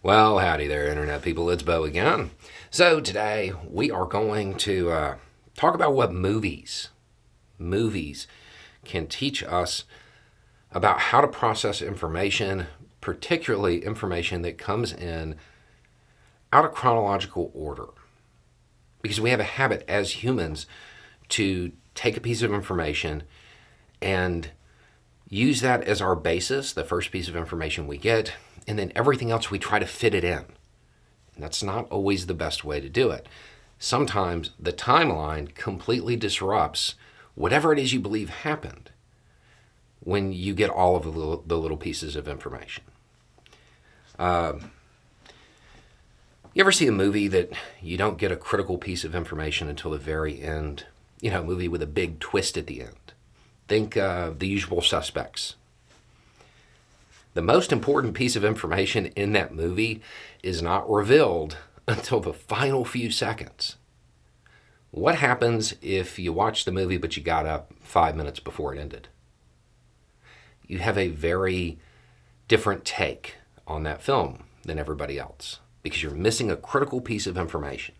Well, howdy there, Internet people. It's Bo again. So, today we are going to talk about what movies can teach us about how to process information, particularly information that comes in out of chronological order. Because we have a habit as humans to take a piece of information and use that as our basis, the first piece of information we get, and then everything else we try to fit it in. And that's not always the best way to do it. Sometimes the timeline completely disrupts whatever it is you believe happened when you get all of the little pieces of information. You ever see a movie that you don't get a critical piece of information until the very end? You know, a movie with a big twist at the end. Think The Usual Suspects. The most important piece of information in that movie is not revealed until the final few seconds. What happens if you watch the movie but you got up 5 minutes before it ended? You have a very different take on that film than everybody else because you're missing a critical piece of information.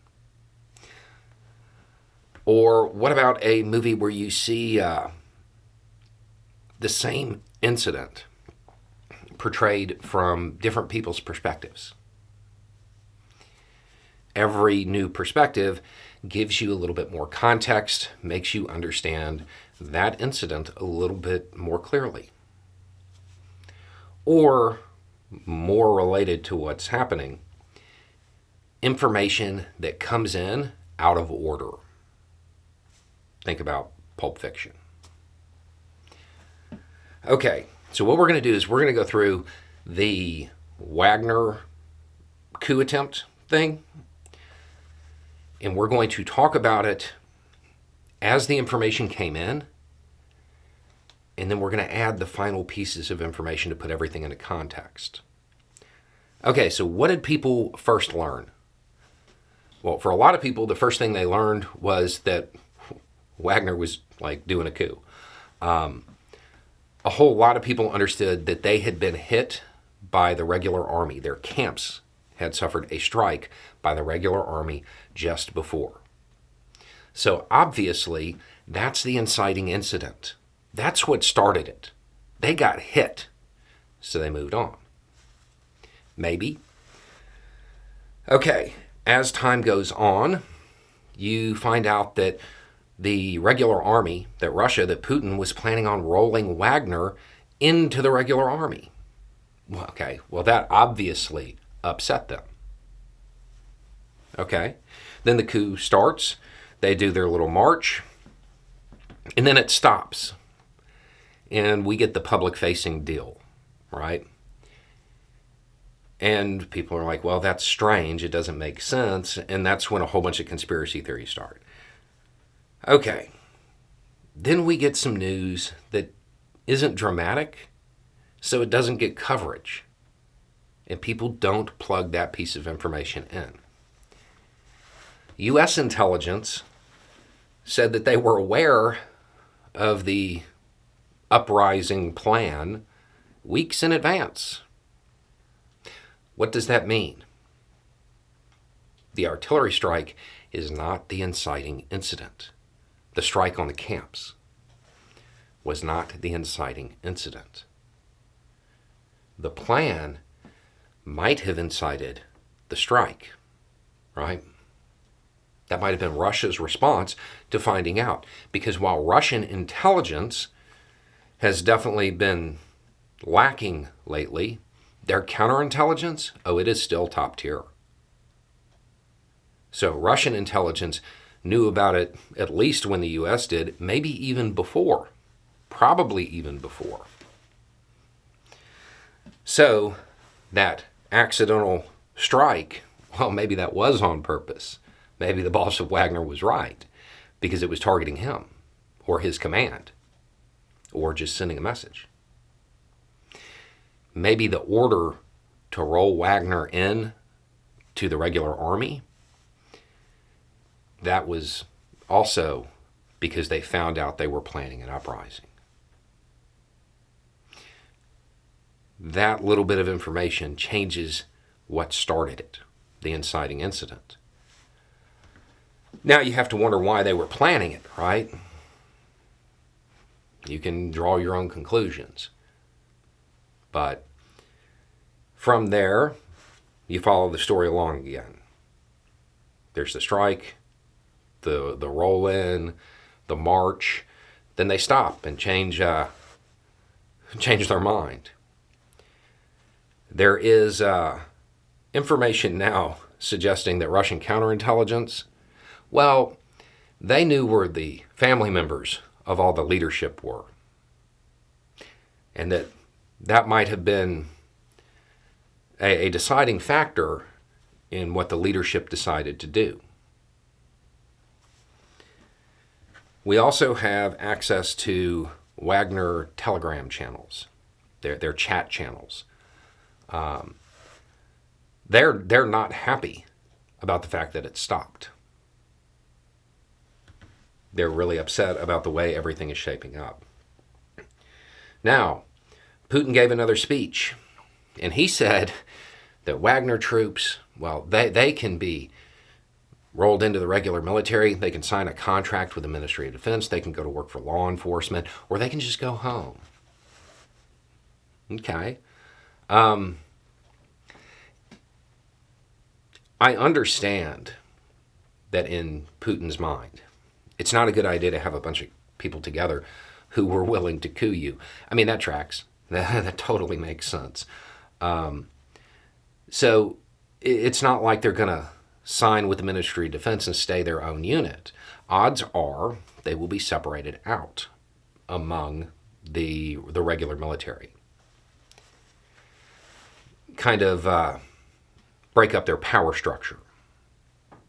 Or what about a movie where you see the same incident portrayed from different people's perspectives? Every new perspective gives you a little bit more context, makes you understand that incident a little bit more clearly. Or, more related to what's happening, information that comes in out of order. Think about Pulp Fiction. Okay, so what we're going to do is we're going to go through the Wagner coup attempt thing, and we're going to talk about it as the information came in, and then we're going to add the final pieces of information to put everything into context. Okay, so what did people first learn? Well, for a lot of people, the first thing they learned was that Wagner was like doing a coup. A whole lot of people understood that they had been hit by the regular army. Their camps had suffered a strike by the regular army just before. So obviously, that's the inciting incident. That's what started it. They got hit, so they moved on. Maybe. Okay, as time goes on, you find out that the regular army, that Putin was planning on rolling Wagner into the regular army. Well, that obviously upset them. Okay, then the coup starts, they do their little march, and then it stops. And we get the public-facing deal, right? And people are like, well, that's strange, it doesn't make sense, and that's when a whole bunch of conspiracy theories start. Okay, then we get some news that isn't dramatic, so it doesn't get coverage. And people don't plug that piece of information in. U.S. intelligence said that they were aware of the uprising plan weeks in advance. What does that mean? The artillery strike is not the inciting incident. The strike on the camps was not the inciting incident. The plan might have incited the strike, right? That might have been Russia's response to finding out. Because while Russian intelligence has definitely been lacking lately, their counterintelligence, it is still top tier. So Russian intelligence knew about it at least when the U.S. did, maybe even before, probably even before. So that accidental strike, well, maybe that was on purpose. Maybe the boss of Wagner was right because it was targeting him or his command or just sending a message. Maybe the order to roll Wagner in to the regular army, that was also because they found out they were planning an uprising. That little bit of information changes what started it, the inciting incident. Now you have to wonder why they were planning it, right? You can draw your own conclusions. But from there, you follow the story along again. There's the strike, the roll-in, the march. Then they stop and change their mind. There is information now suggesting that Russian counterintelligence, well, they knew where the family members of all the leadership were. And that might have been a deciding factor in what the leadership decided to do. We also have access to Wagner Telegram channels, their chat channels. They're not happy about the fact that it stopped. They're really upset about the way everything is shaping up. Now, Putin gave another speech, and he said that Wagner troops, well, they can be rolled into the regular military, they can sign a contract with the Ministry of Defense, they can go to work for law enforcement, or they can just go home. Okay. I understand that in Putin's mind, it's not a good idea to have a bunch of people together who were willing to coup you. I mean, that tracks. That totally makes sense. So it's not like they're going to sign with the Ministry of Defense and stay their own unit. Odds are they will be separated out among the regular military. Kind of break up their power structure.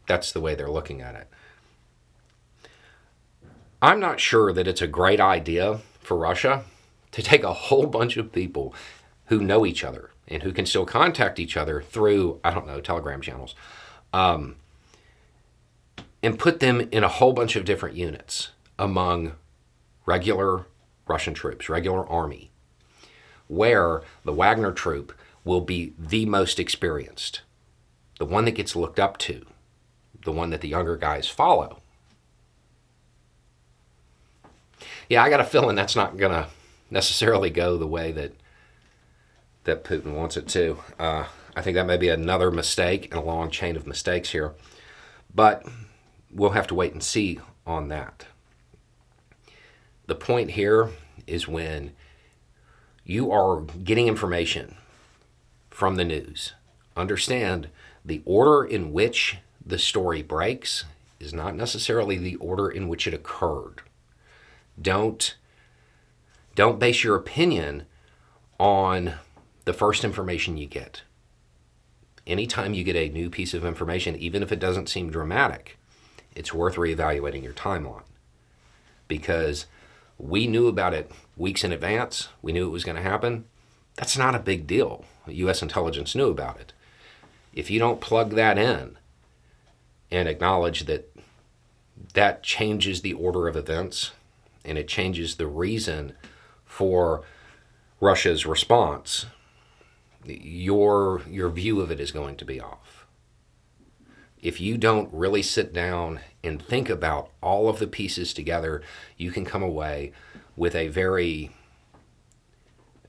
That's the way they're looking at it. I'm not sure that it's a great idea for Russia to take a whole bunch of people who know each other and who can still contact each other through, I don't know, Telegram channels, and put them in a whole bunch of different units among regular Russian troops, regular army, where the Wagner troop will be the most experienced, the one that gets looked up to, the one that the younger guys follow. Yeah, I got a feeling that's not going to necessarily go the way that Putin wants it to. I think that may be another mistake in a long chain of mistakes here. But we'll have to wait and see on that. The point here is when you are getting information from the news, understand the order in which the story breaks is not necessarily the order in which it occurred. Don't base your opinion on the first information you get. Anytime you get a new piece of information, even if it doesn't seem dramatic, it's worth reevaluating your timeline. Because we knew about it weeks in advance. We knew it was going to happen. That's not a big deal. U.S. intelligence knew about it. If you don't plug that in and acknowledge that changes the order of events, and it changes the reason for Russia's response, your view of it is going to be off. If you don't really sit down and think about all of the pieces together, you can come away with a very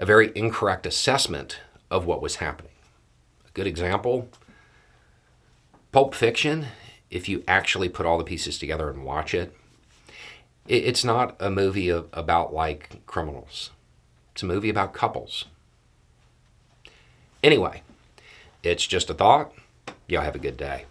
incorrect assessment of what was happening. A good example, Pulp Fiction, if you actually put all the pieces together and watch it, it's not a movie about like criminals. It's a movie about couples. Anyway, it's just a thought. Y'all have a good day.